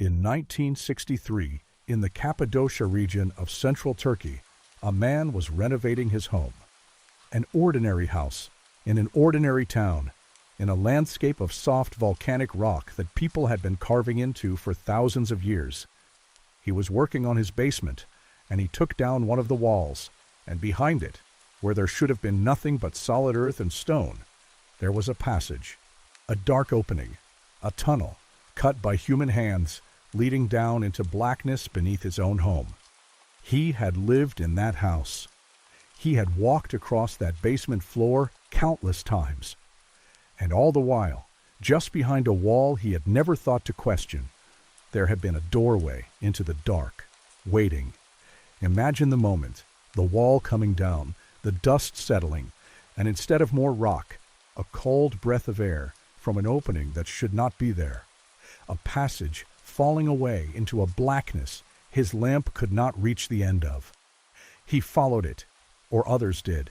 In 1963, in the Cappadocia region of central Turkey, a man was renovating his home. An ordinary house, in an ordinary town, in a landscape of soft volcanic rock that people had been carving into for thousands of years. He was working on his basement, and he took down one of the walls, and behind it, where there should have been nothing but solid earth and stone, there was a passage, a dark opening, a tunnel, cut by human hands, leading down into blackness beneath his own home. He had lived in that house. He had walked across that basement floor countless times. And all the while, just behind a wall he had never thought to question, there had been a doorway into the dark, waiting. Imagine the moment, the wall coming down, the dust settling, and instead of more rock, a cold breath of air from an opening that should not be there. A passage falling away into a blackness his lamp could not reach the end of. He followed it, or others did,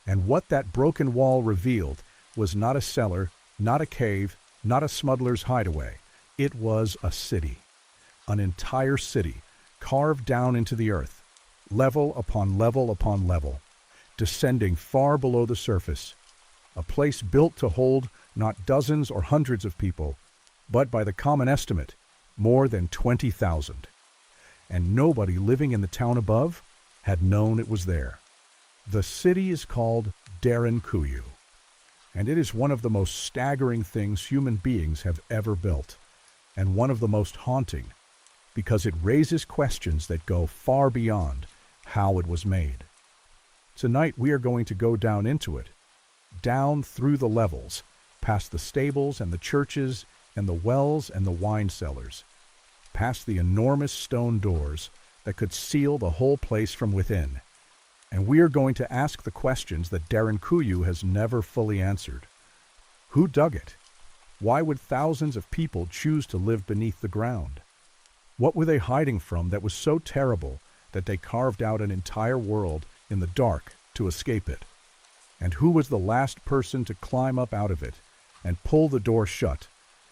and what that broken wall revealed was not a cellar, not a cave, not a smuggler's hideaway. It was a city, an entire city, carved down into the earth, level upon level upon level, descending far below the surface, a place built to hold not dozens or hundreds of people, but by the common estimate, more than 20,000. And nobody living in the town above had known it was there. The city is called Derinkuyu, and it is one of the most staggering things human beings have ever built, and one of the most haunting, because it raises questions that go far beyond how it was made. Tonight we are going to go down into it, down through the levels, past the stables and the churches and the wells and the wine cellars, past the enormous stone doors that could seal the whole place from within. And we are going to ask the questions that Derinkuyu has never fully answered. Who dug it? Why would thousands of people choose to live beneath the ground? What were they hiding from that was so terrible that they carved out an entire world in the dark to escape it? And who was the last person to climb up out of it and pull the door shut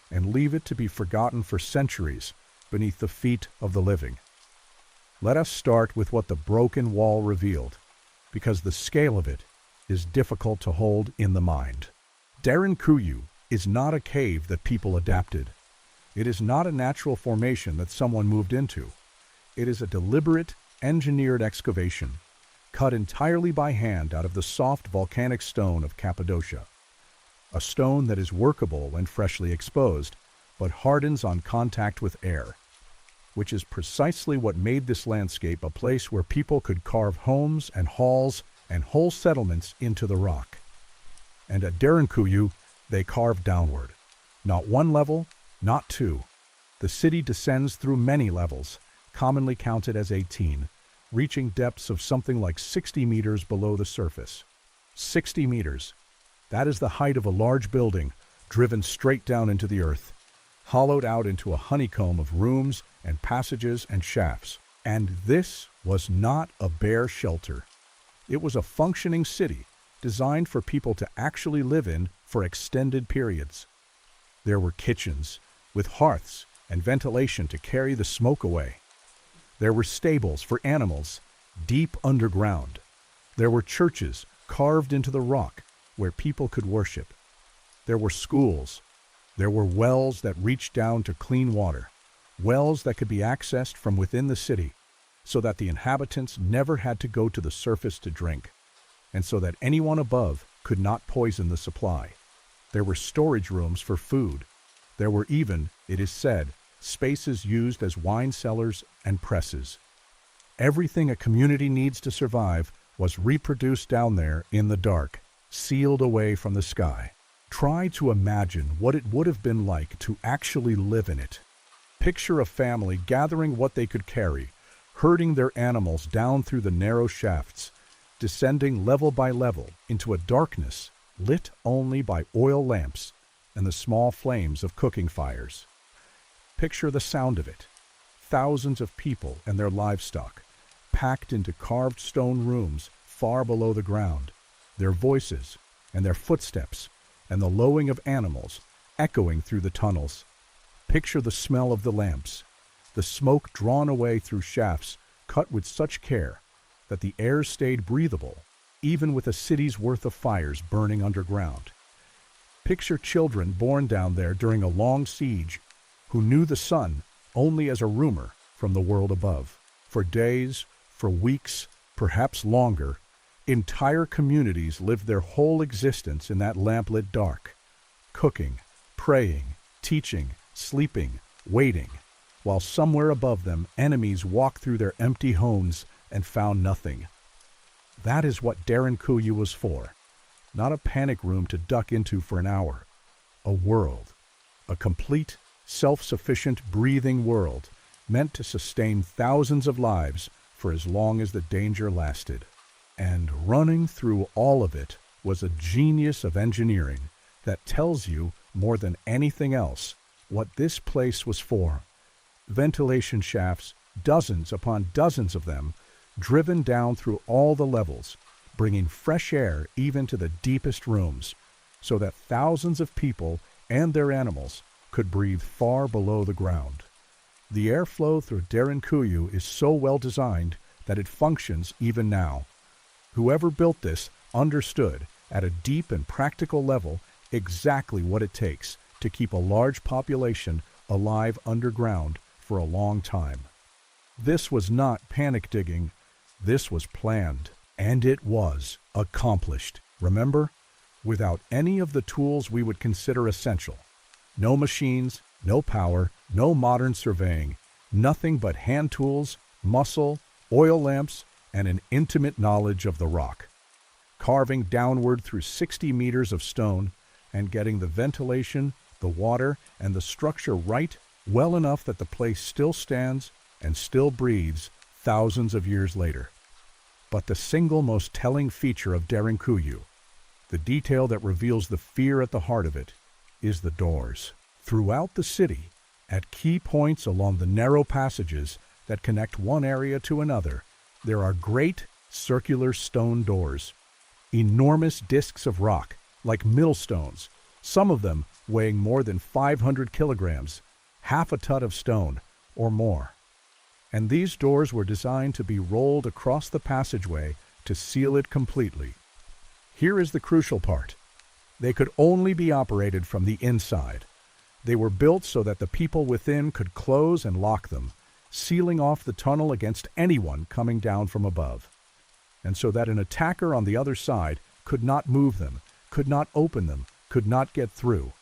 and leave it to be forgotten for centuries beneath the feet of the living? Let us start with what the broken wall revealed, because the scale of it is difficult to hold in the mind. Derinkuyu is not a cave that people adapted. It is not a natural formation that someone moved into. It is a deliberate, engineered excavation, cut entirely by hand out of the soft volcanic stone of Cappadocia. A stone that is workable when freshly exposed, but hardens on contact with air, which is precisely what made this landscape a place where people could carve homes and halls and whole settlements into the rock. And at Derinkuyu, they carved downward. Not one level, not two. The city descends through many levels, commonly counted as 18, reaching depths of something like 60 meters below the surface. 60 meters. That is the height of a large building, driven straight down into the earth, hollowed out into a honeycomb of rooms and passages and shafts. And this was not a bare shelter. It was a functioning city, designed for people to actually live in for extended periods. There were kitchens, with hearths and ventilation to carry the smoke away. There were stables for animals, deep underground. There were churches carved into the rock where people could worship. There were schools. There were wells that reached down to clean water, wells that could be accessed from within the city, so that the inhabitants never had to go to the surface to drink, and so that anyone above could not poison the supply. There were storage rooms for food. There were even, it is said, spaces used as wine cellars and presses. Everything a community needs to survive was reproduced down there in the dark, sealed away from the sky. Try to imagine what it would have been like to actually live in it. Picture a family gathering what they could carry, herding their animals down through the narrow shafts, descending level by level into a darkness lit only by oil lamps and the small flames of cooking fires. Picture the sound of it. Thousands of people and their livestock, packed into carved stone rooms far below the ground, their voices and their footsteps and the lowing of animals echoing through the tunnels. Picture the smell of the lamps the smoke drawn away through shafts cut with such care that the air stayed breathable, even with a city's worth of fires burning underground. Picture children born down there during a long siege who knew the sun only as a rumor from the world above. For days, for weeks, perhaps longer, entire communities lived their whole existence in that lamplit dark, cooking, praying, teaching, sleeping, waiting, while somewhere above them enemies walked through their empty homes and found nothing. That is what Derinkuyu was for, not a panic room to duck into for an hour. A world, a complete, self-sufficient, breathing world, meant to sustain thousands of lives for as long as the danger lasted. And running through all of it was a genius of engineering that tells you, more than anything else, what this place was for. Ventilation shafts, dozens upon dozens of them, driven down through all the levels, bringing fresh air even to the deepest rooms, so that thousands of people and their animals could breathe far below the ground. The airflow through Derinkuyu is so well designed that it functions even now. Whoever built this understood, at a deep and practical level, exactly what it takes to keep a large population alive underground for a long time. This was not panic digging. This was planned, and it was accomplished. Remember? Without any of the tools we would consider essential. No machines, no power, no modern surveying, nothing but hand tools, muscle, oil lamps, and an intimate knowledge of the rock. Carving downward through 60 meters of stone and getting the ventilation, the water, and the structure right well enough that the place still stands and still breathes thousands of years later. But the single most telling feature of Derinkuyu, the detail that reveals the fear at the heart of it, is the doors. Throughout the city, at key points along the narrow passages that connect one area to another, there are great circular stone doors, enormous discs of rock, like millstones, some of them weighing more than 500 kilograms, half a ton of stone or more. And these doors were designed to be rolled across the passageway to seal it completely. Here is the crucial part. They could only be operated from the inside. They were built so that the people within could close and lock them, sealing off the tunnel against anyone coming down from above, and so that an attacker on the other side could not move them, could not open them, could not get through.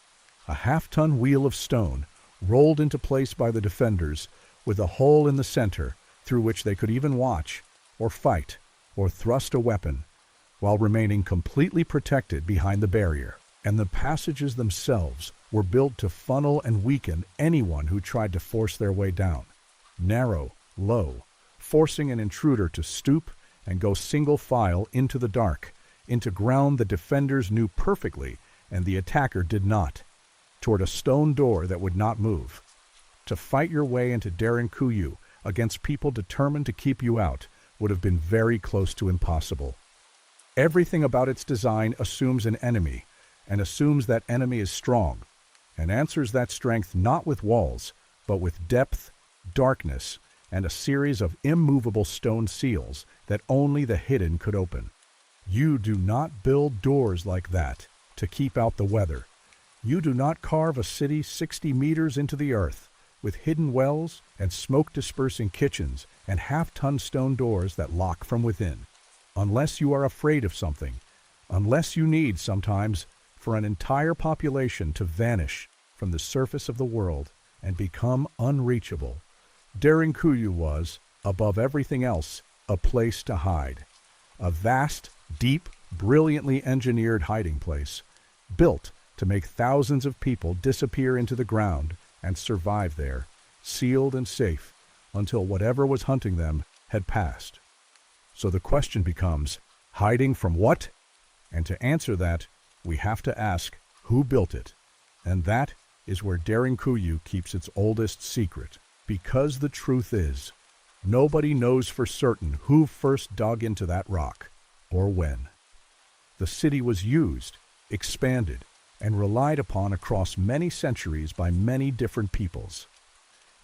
A half-ton wheel of stone, rolled into place by the defenders, with a hole in the center through which they could even watch, or fight, or thrust a weapon, while remaining completely protected behind the barrier. And the passages themselves were built to funnel and weaken anyone who tried to force their way down. Narrow, low, forcing an intruder to stoop and go single file into the dark, into ground the defenders knew perfectly and the attacker did not, toward a stone door that would not move. To fight your way into Derinkuyu against people determined to keep you out would have been very close to impossible. Everything about its design assumes an enemy, and assumes that enemy is strong, and answers that strength not with walls, but with depth, darkness, and a series of immovable stone seals that only the hidden could open. You do not build doors like that to keep out the weather. You do not carve a city 60 meters into the earth, with hidden wells and smoke-dispersing kitchens and half-ton stone doors that lock from within. Unless you are afraid of something, unless you need, sometimes, for an entire population to vanish from the surface of the world and become unreachable, Derinkuyu was, above everything else, a place to hide. A vast, deep, brilliantly engineered hiding place, built to make thousands of people disappear into the ground and survive there, sealed and safe, until whatever was hunting them had passed. So the question becomes, hiding from what? And to answer that, we have to ask, who built it? And that is where Derinkuyu keeps its oldest secret. Because the truth is, nobody knows for certain who first dug into that rock, or when. The city was used, expanded, and relied upon across many centuries by many different peoples.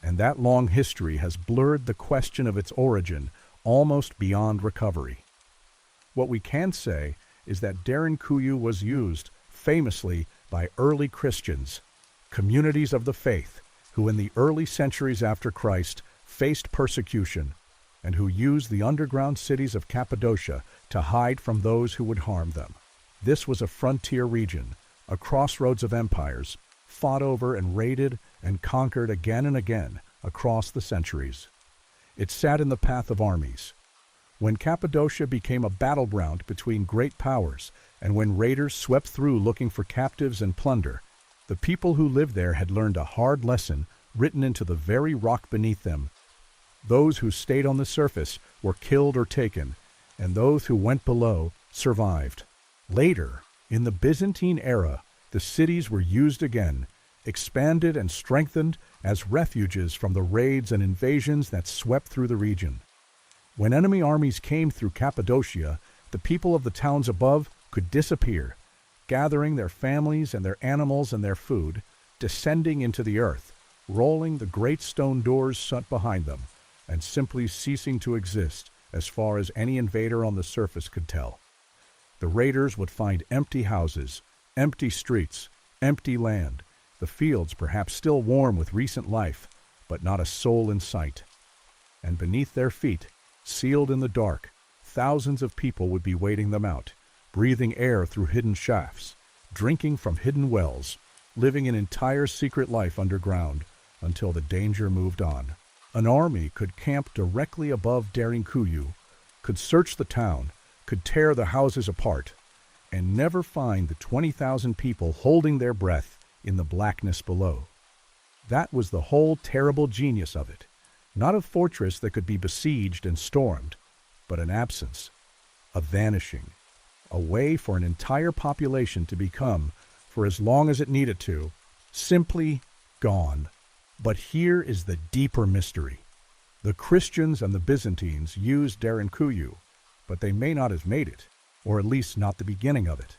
and that long history has blurred the question of its origin almost beyond recovery. What we can say is that Derinkuyu was used famously by early Christians, communities of the faith, who in the early centuries after Christ faced persecution and who used the underground cities of Cappadocia to hide from those who would harm them. This was a frontier region, a crossroads of empires, fought over and raided and conquered again and again across the centuries. It sat in the path of armies. When Cappadocia became a battleground between great powers, and when raiders swept through looking for captives and plunder, the people who lived there had learned a hard lesson written into the very rock beneath them. Those who stayed on the surface were killed or taken, and those who went below survived. Later, in the Byzantine era, the cities were used again, expanded and strengthened as refuges from the raids and invasions that swept through the region. When enemy armies came through Cappadocia, the people of the towns above could disappear, gathering their families and their animals and their food, descending into the earth, rolling the great stone doors shut behind them, and simply ceasing to exist as far as any invader on the surface could tell. The raiders would find empty houses, empty streets, empty land, the fields perhaps still warm with recent life, but not a soul in sight. And beneath their feet, sealed in the dark, thousands of people would be waiting them out, breathing air through hidden shafts, drinking from hidden wells, living an entire secret life underground until the danger moved on. An army could camp directly above Derinkuyu, could search the town, could tear the houses apart, and never find the 20,000 people holding their breath in the blackness below. That was the whole terrible genius of it. Not a fortress that could be besieged and stormed, but an absence, a vanishing, a way for an entire population to become, for as long as it needed to, simply gone. But here is the deeper mystery. The Christians and the Byzantines used Derinkuyu, but they may not have made it, or at least not the beginning of it.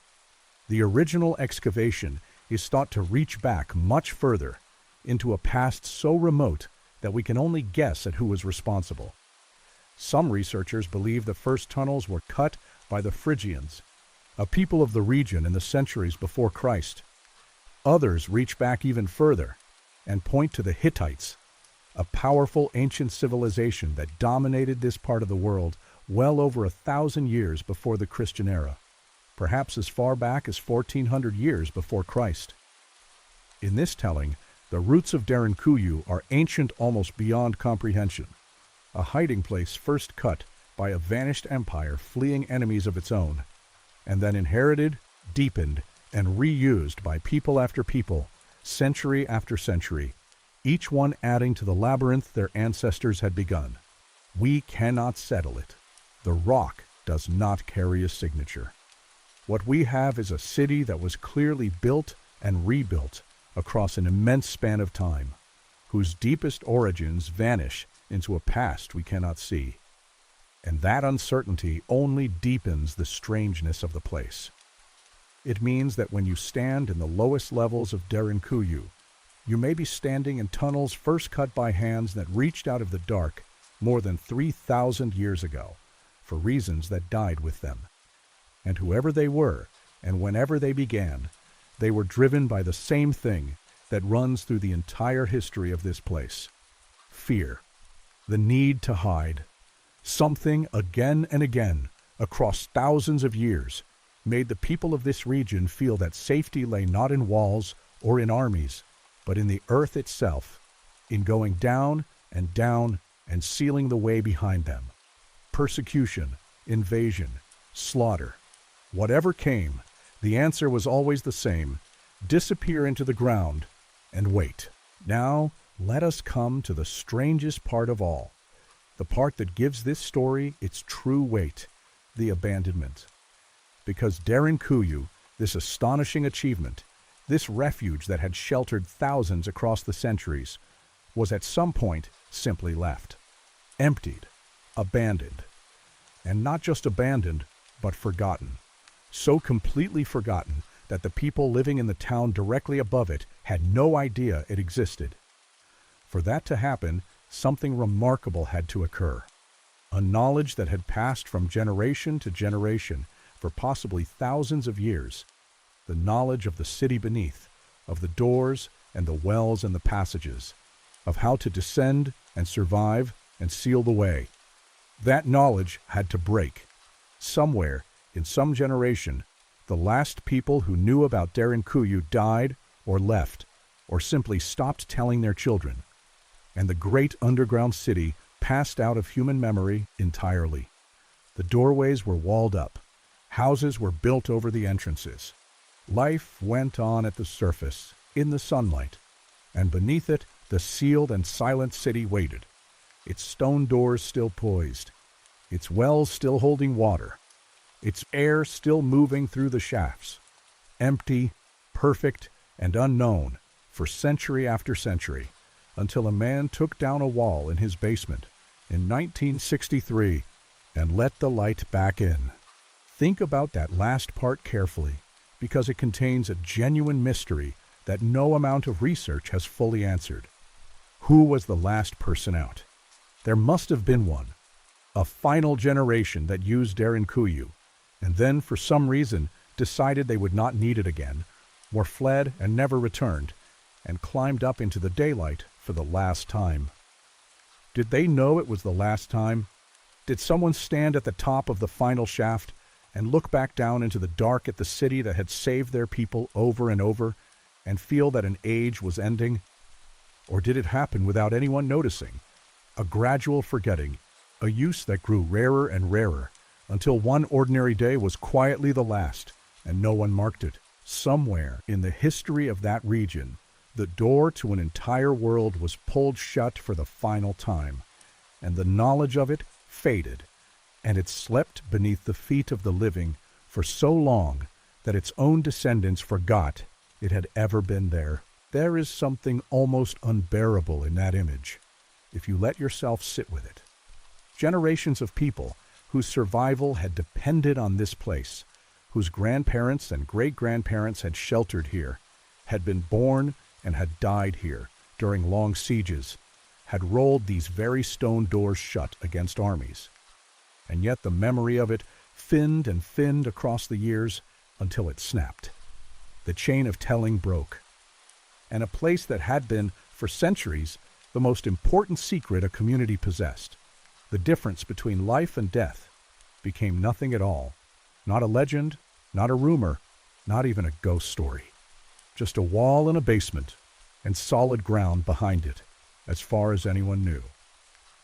The original excavation is thought to reach back much further, into a past so remote that we can only guess at who was responsible. Some researchers believe the first tunnels were cut by the Phrygians, a people of the region in the centuries before Christ. Others reach back even further and point to the Hittites, a powerful ancient civilization that dominated this part of the world well over 1,000 years before the Christian era, perhaps as far back as 1,400 years before Christ. In this telling, the roots of Derinkuyu are ancient almost beyond comprehension, a hiding place first cut by a vanished empire fleeing enemies of its own, and then inherited, deepened, and reused by people after people, century after century, each one adding to the labyrinth their ancestors had begun. We cannot settle it. The rock does not carry a signature. What we have is a city that was clearly built and rebuilt across an immense span of time, whose deepest origins vanish into a past we cannot see. And that uncertainty only deepens the strangeness of the place. It means that when you stand in the lowest levels of Derinkuyu, you may be standing in tunnels first cut by hands that reached out of the dark more than 3,000 years ago, for reasons that died with them. And whoever they were, and whenever they began, they were driven by the same thing that runs through the entire history of this place: fear, the need to hide. Something again and again, across thousands of years, made the people of this region feel that safety lay not in walls or in armies, but in the earth itself, in going down and sealing the way behind them. Persecution, invasion, slaughter. Whatever came, the answer was always the same: disappear into the ground and wait. Now, let us come to the strangest part of all, the part that gives this story its true weight, the abandonment. Because Derinkuyu, this astonishing achievement, this refuge that had sheltered thousands across the centuries, was at some point simply left, emptied, abandoned. And not just abandoned, but forgotten. So completely forgotten that the people living in the town directly above it had no idea it existed. For that to happen, something remarkable had to occur. A knowledge that had passed from generation to generation for possibly thousands of years. The knowledge of the city beneath, of the doors and the wells and the passages, of how to descend and survive and seal the way. That knowledge had to break. Somewhere, in some generation, the last people who knew about Derinkuyu died or left, or simply stopped telling their children. And the great underground city passed out of human memory entirely. The doorways were walled up. Houses were built over the entrances. Life went on at the surface, in the sunlight, and beneath it, the sealed and silent city waited, its stone doors still poised, its wells still holding water, its air still moving through the shafts, empty, perfect, and unknown for century after century, until a man took down a wall in his basement in 1963 and let the light back in. Think about that last part carefully, because it contains a genuine mystery that no amount of research has fully answered. Who was the last person out? There must have been one. A final generation that used Derinkuyu, and then for some reason decided they would not need it again, or fled and never returned, and climbed up into the daylight for the last time. Did they know it was the last time? Did someone stand at the top of the final shaft and look back down into the dark at the city that had saved their people over and over, and feel that an age was ending? Or did it happen without anyone noticing? A gradual forgetting, a use that grew rarer and rarer, until one ordinary day was quietly the last, and no one marked it. Somewhere in the history of that region, the door to an entire world was pulled shut for the final time, and the knowledge of it faded, and it slept beneath the feet of the living for so long that its own descendants forgot it had ever been there. There is something almost unbearable in that image, if you let yourself sit with it. Generations of people whose survival had depended on this place, whose grandparents and great-grandparents had sheltered here, had been born and had died here during long sieges, had rolled these very stone doors shut against armies. And yet the memory of it thinned and thinned across the years until it snapped. The chain of telling broke. And a place that had been, for centuries, the most important secret a community possessed, the difference between life and death, became nothing at all. Not a legend, not a rumor, not even a ghost story. Just a wall and a basement, and solid ground behind it, as far as anyone knew.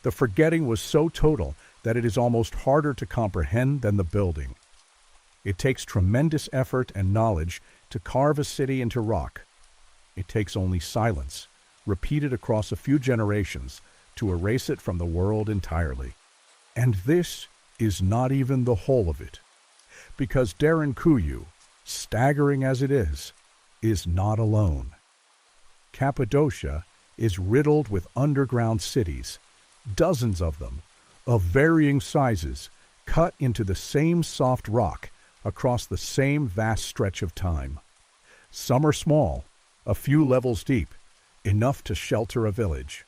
The forgetting was so total that it is almost harder to comprehend than the building. It takes tremendous effort and knowledge to carve a city into rock. It takes only silence, repeated across a few generations, to erase it from the world entirely. And this is not even the whole of it, because Derinkuyu, staggering as it is not alone. Cappadocia is riddled with underground cities, dozens of them, of varying sizes, cut into the same soft rock across the same vast stretch of time. Some are small, a few levels deep, enough to shelter a village.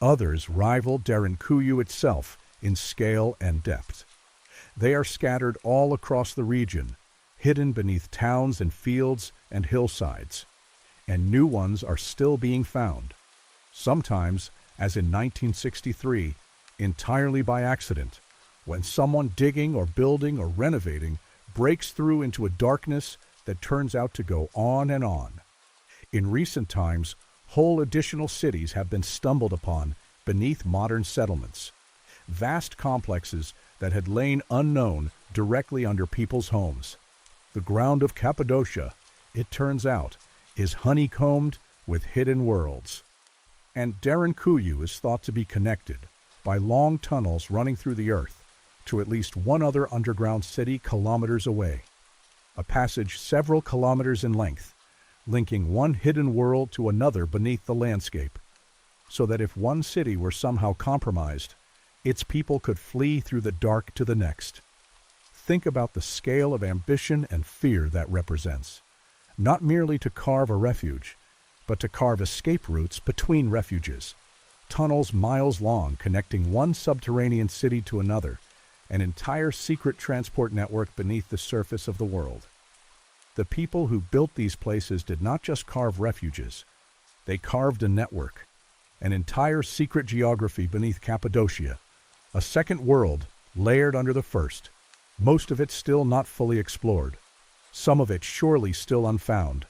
Others rival Derinkuyu itself in scale and depth. They are scattered all across the region, hidden beneath towns and fields and hillsides, and new ones are still being found, sometimes, as in 1963, entirely by accident, when someone digging or building or renovating breaks through into a darkness that turns out to go on and on. In recent times, whole additional cities have been stumbled upon beneath modern settlements, vast complexes that had lain unknown directly under people's homes. The ground of Cappadocia, it turns out, is honeycombed with hidden worlds. And Derinkuyu is thought to be connected by long tunnels running through the earth to at least one other underground city kilometers away, a passage several kilometers in length, linking one hidden world to another beneath the landscape, so that if one city were somehow compromised, its people could flee through the dark to the next. Think about the scale of ambition and fear that represents, not merely to carve a refuge, but to carve escape routes between refuges. Tunnels miles long connecting one subterranean city to another, an entire secret transport network beneath the surface of the world. The people who built these places did not just carve refuges, they carved a network, an entire secret geography beneath Cappadocia, a second world layered under the first, most of it still not fully explored, some of it surely still unfound.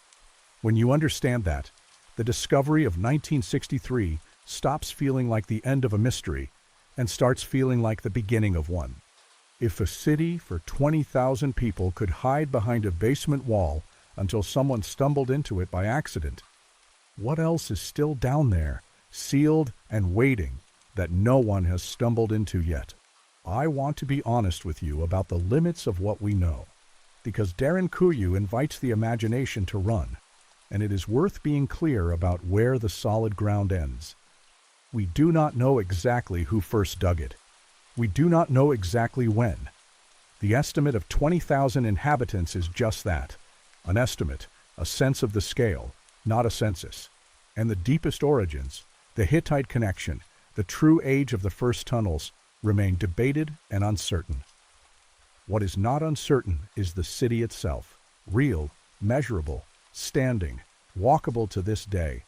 When you understand that, the discovery of 1963 stops feeling like the end of a mystery and starts feeling like the beginning of one. If a city for 20,000 people could hide behind a basement wall until someone stumbled into it by accident, what else is still down there, sealed and waiting, that no one has stumbled into yet? I want to be honest with you about the limits of what we know, because Derinkuyu invites the imagination to run, and it is worth being clear about where the solid ground ends. We do not know exactly who first dug it. We do not know exactly when. The estimate of 20,000 inhabitants is just that, an estimate, a sense of the scale, not a census. And the deepest origins, the Hittite connection, the true age of the first tunnels, remain debated and uncertain. What is not uncertain is the city itself, real, measurable, standing, walkable to this day.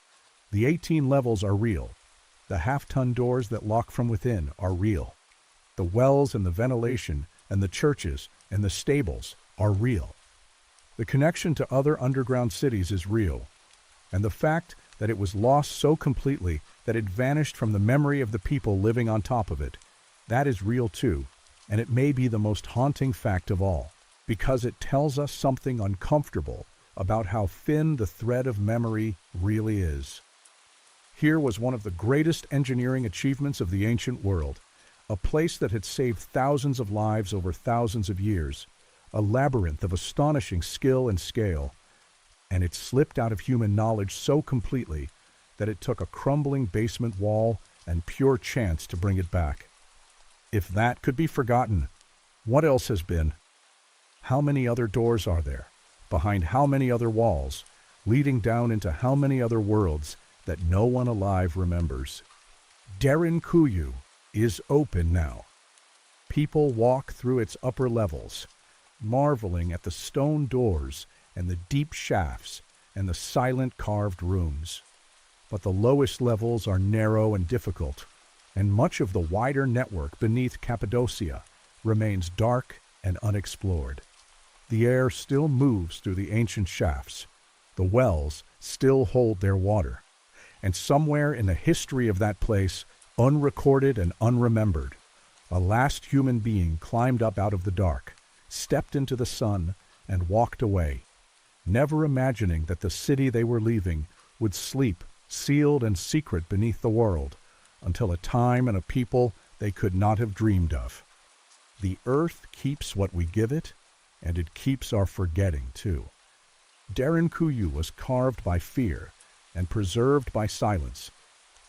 The 18 levels are real. The half-ton doors that lock from within are real. The wells and the ventilation and the churches and the stables are real. The connection to other underground cities is real, and the fact that it was lost so completely that it vanished from the memory of the people living on top of it, that is real too, and it may be the most haunting fact of all, because it tells us something uncomfortable about how thin the thread of memory really is. Here was one of the greatest engineering achievements of the ancient world, a place that had saved thousands of lives over thousands of years, a labyrinth of astonishing skill and scale, and it slipped out of human knowledge so completely that it took a crumbling basement wall and pure chance to bring it back. If that could be forgotten, what else has been? How many other doors are there, behind how many other walls, leading down into how many other worlds that no one alive remembers? Derinkuyu is open now. People walk through its upper levels, marveling at the stone doors and the deep shafts and the silent carved rooms. But the lowest levels are narrow and difficult, and much of the wider network beneath Cappadocia remains dark and unexplored. The air still moves through the ancient shafts. The wells still hold their water. And somewhere in the history of that place, unrecorded and unremembered, a last human being climbed up out of the dark, stepped into the sun, and walked away, never imagining that the city they were leaving would sleep, sealed and secret beneath the world, until a time and a people they could not have dreamed of. The earth keeps what we give it, and it keeps our forgetting too. Derinkuyu was carved by fear and preserved by silence,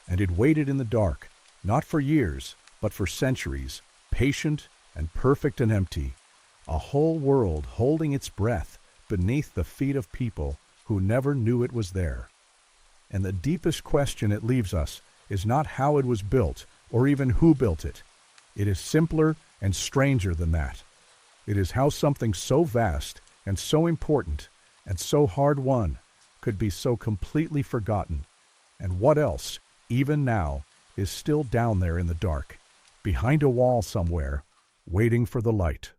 and it waited in the dark, not for years, but for centuries, patient and perfect and empty, a whole world holding its breath beneath the feet of people who never knew it was there. And the deepest question it leaves us is not how it was built or even who built it. It is simpler and stranger than that. It is how something so vast and so important and so hard-won could be so completely forgotten, and what else, even now, is still down there in the dark, behind a wall somewhere, waiting for the light.